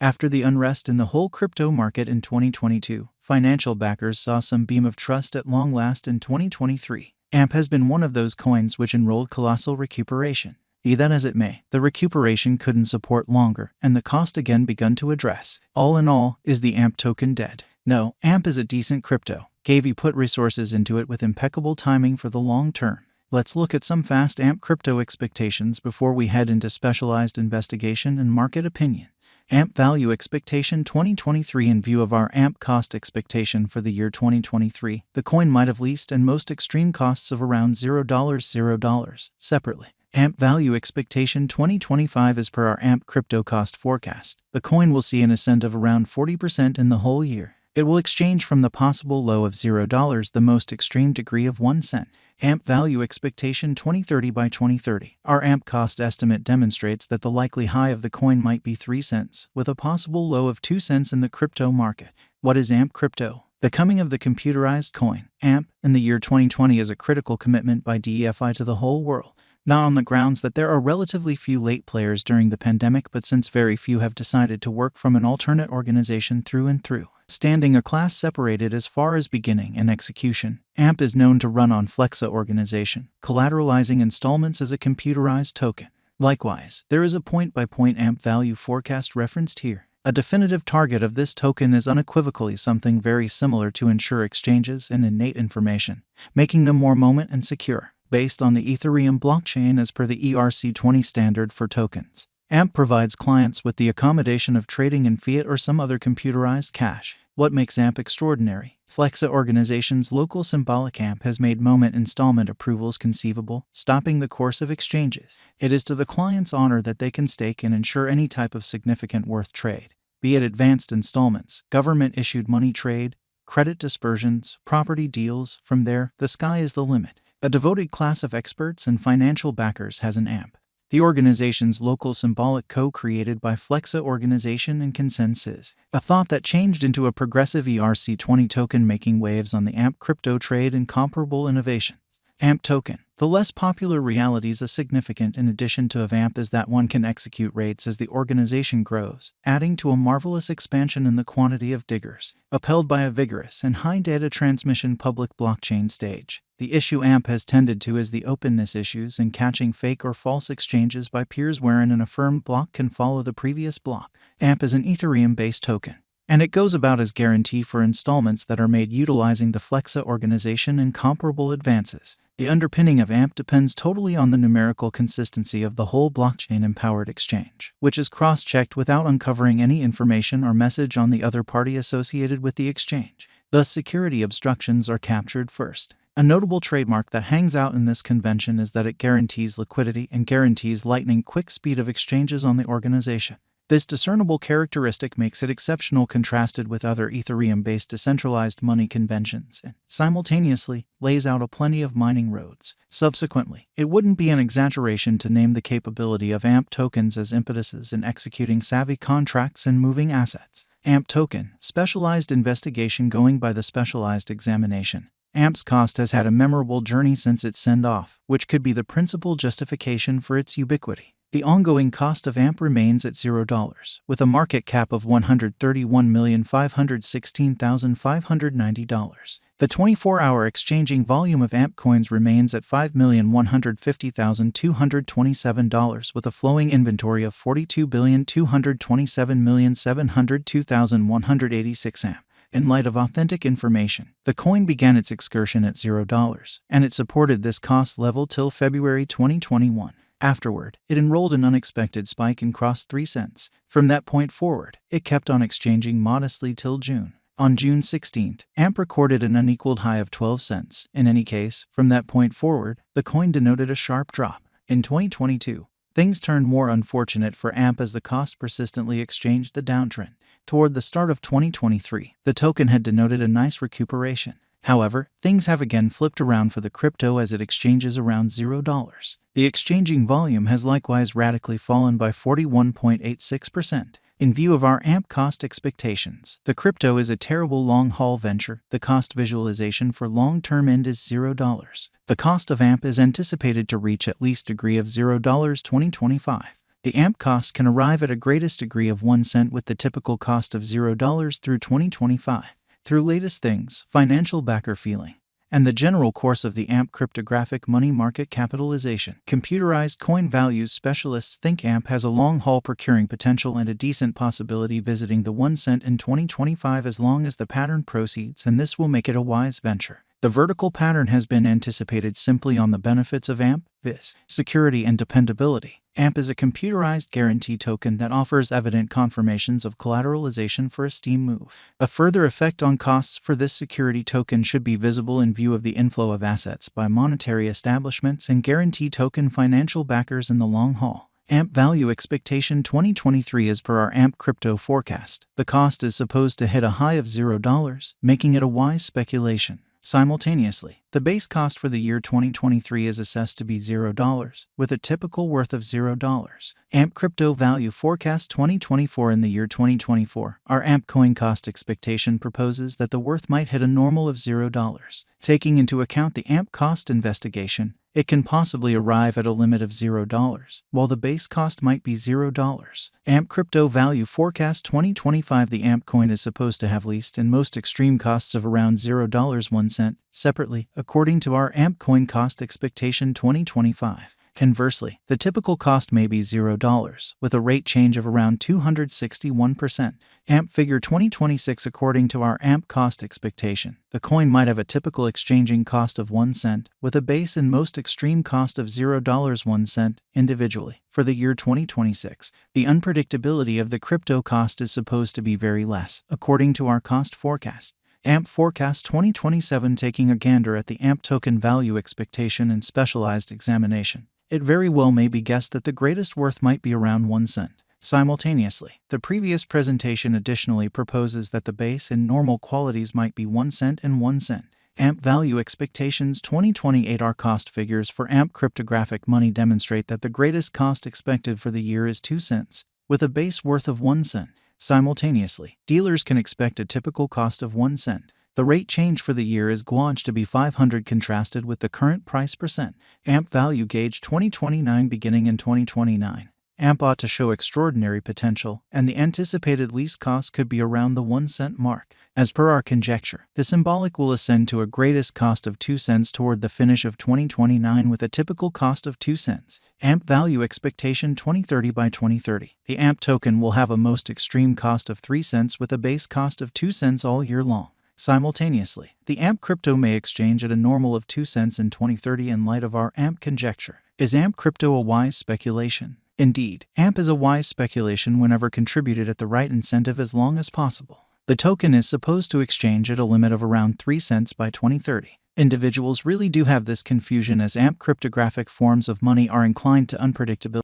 After the unrest in the whole crypto market in 2022, financial backers saw some beam of trust at long last in 2023. AMP has been one of those coins which enrolled colossal recuperation. Be that as it may, the recuperation couldn't support longer, and the cost again begun to address. All in all, is the AMP token dead? No, AMP is a decent crypto. Gavi put resources into it with impeccable timing for the long term. Let's look at some fast AMP crypto expectations before we head into specialized investigation and market opinion. AMP value expectation 2023. In view of our AMP cost expectation for the year 2023, the coin might have least and most extreme costs of around $0 separately. AMP value expectation 2025 as per our AMP crypto cost forecast. The coin will see an ascent of around 40% in the whole year. It will exchange from the possible low of $0, the most extreme degree of 1 cent. AMP value expectation 2030 by 2030. Our AMP cost estimate demonstrates that the likely high of the coin might be 3 cents, with a possible low of 2 cents in the crypto market. What is AMP crypto? The coming of the computerized coin, AMP, in the year 2020 is a critical commitment by DeFi to the whole world. Not on the grounds that there are relatively few late players during the pandemic, but since very few have decided to work from an alternate organization through and through, standing a class separated as far as beginning and execution. AMP is known to run on Flexa organization, collateralizing installments as a computerized token. Likewise, there is a point-by-point AMP value forecast referenced here. A definitive target of this token is unequivocally something very similar to Insure exchanges and innate information, making them more moment and secure, based on the Ethereum blockchain as per the ERC20 standard for tokens. AMP provides clients with the accommodation of trading in fiat or some other computerized cash. What makes AMP extraordinary? Flexa organization's local symbolic AMP has made moment installment approvals conceivable, stopping the course of exchanges. It is to the client's honor that they can stake and ensure any type of significant worth trade, be it advanced installments, government-issued money trade, credit dispersions, property deals. From there, the sky is the limit. A devoted class of experts and financial backers has an AMP. The organization's local symbolic co-created by Flexa organization and consensus. A thought that changed into a progressive ERC20 token making waves on the AMP crypto trade and comparable innovations. AMP token. The less popular realities are significant in addition to of AMP is that one can execute rates as the organization grows, adding to a marvelous expansion in the quantity of diggers, upheld by a vigorous and high data transmission public blockchain stage. The issue AMP has tended to is the openness issues and catching fake or false exchanges by peers wherein an affirmed block can follow the previous block. AMP is an Ethereum-based token, and it goes about as guarantee for installments that are made utilizing the Flexa organization and comparable advances. The underpinning of AMP depends totally on the numerical consistency of the whole blockchain-empowered exchange, which is cross-checked without uncovering any information or message on the other party associated with the exchange. Thus, security obstructions are captured first. A notable trademark that hangs out in this convention is that it guarantees liquidity and guarantees lightning-quick speed of exchanges on the organization. This discernible characteristic makes it exceptional contrasted with other Ethereum-based decentralized money conventions and, simultaneously, lays out a plenty of mining roads. Subsequently, it wouldn't be an exaggeration to name the capability of AMP tokens as impetuses in executing savvy contracts and moving assets. AMP token, specialized investigation going by the specialized examination. AMP's cost has had a memorable journey since its send-off, which could be the principal justification for its ubiquity. The ongoing cost of AMP remains at $0, with a market cap of $131,516,590. The 24-hour exchanging volume of AMP coins remains at $5,150,227, with a flowing inventory of 42,227,702,186 AMP. In light of authentic information, the coin began its excursion at $0, and it supported this cost level till February 2021. Afterward, it enrolled an unexpected spike and crossed 3 cents. From that point forward, it kept on exchanging modestly till June. On June 16th, AMP recorded an unequaled high of 12 cents. In any case, from that point forward, the coin denoted a sharp drop. In 2022, things turned more unfortunate for AMP as the cost persistently exchanged the downtrend. Toward the start of 2023, the token had denoted a nice recuperation. However, things have again flipped around for the crypto as it exchanges around $0. The exchanging volume has likewise radically fallen by 41.86%. In view of our AMP cost expectations, the crypto is a terrible long-haul venture. The cost visualization for long-term end is $0. The cost of AMP is anticipated to reach at least degree of $0 2025. The AMP cost can arrive at a greatest degree of 1 cent with the typical cost of $0 through 2025. Through latest things, financial backer feeling, and the general course of the AMP cryptographic money market capitalization. Computerized coin values specialists think AMP has a long-haul procuring potential and a decent possibility visiting the 1 cent in 2025 as long as the pattern proceeds, and this will make it a wise venture. The vertical pattern has been anticipated simply on the benefits of AMP, viz. Security and dependability. AMP is a computerized guarantee token that offers evident confirmations of collateralization for a steam move. A further effect on costs for this security token should be visible in view of the inflow of assets by monetary establishments and guarantee token financial backers in the long haul. AMP value expectation 2023 as per our AMP crypto forecast. The cost is supposed to hit a high of $0, making it a wise speculation. Simultaneously, the base cost for the year 2023 is assessed to be $0, with a typical worth of $0. AMP crypto value forecast 2024 in the year 2024. Our AMP coin cost expectation proposes that the worth might hit a normal of $0. Taking into account the AMP cost investigation, it can possibly arrive at a limit of $0, while the base cost might be $0. AMP crypto value forecast 2025. The AMP coin is supposed to have least and most extreme costs of around $0 1 cent, separately, according to our AMP coin cost expectation 2025. Conversely, the typical cost may be $0, with a rate change of around 261%. AMP figure 2026 according to our AMP cost expectation. The coin might have a typical exchanging cost of 1 cent, with a base and most extreme cost of $0 1 cent, individually. For the year 2026, the unpredictability of the crypto cost is supposed to be very less, according to our cost forecast. AMP forecast 2027 taking a gander at the AMP token value expectation and specialized examination. It very well may be guessed that the greatest worth might be around 1 cent. Simultaneously, the previous presentation additionally proposes that the base and normal qualities might be 1 cent and 1 cent. AMP value expectations 2028. Our cost figures for AMP cryptographic money demonstrate that the greatest cost expected for the year is 2 cents, with a base worth of 1 cent. Simultaneously, dealers can expect a typical cost of 1 cent. The rate change for the year is gauged to be 500 contrasted with the current price %. AMP value gauge 2029 beginning in 2029. AMP ought to show extraordinary potential, and the anticipated lease cost could be around the 1 cent mark. As per our conjecture, the symbolic will ascend to a greatest cost of 2 cents toward the finish of 2029 with a typical cost of 2 cents. AMP value expectation 2030 by 2030. The AMP token will have a most extreme cost of 3 cents with a base cost of 2 cents all year long. Simultaneously, the AMP crypto may exchange at a normal of 2 cents in 2030 in light of our AMP conjecture. Is AMP crypto a wise speculation? Indeed, AMP is a wise speculation whenever contributed at the right incentive as long as possible. The token is supposed to exchange at a limit of around 3 cents by 2030. Individuals really do have this confusion as AMP cryptographic forms of money are inclined to unpredictability.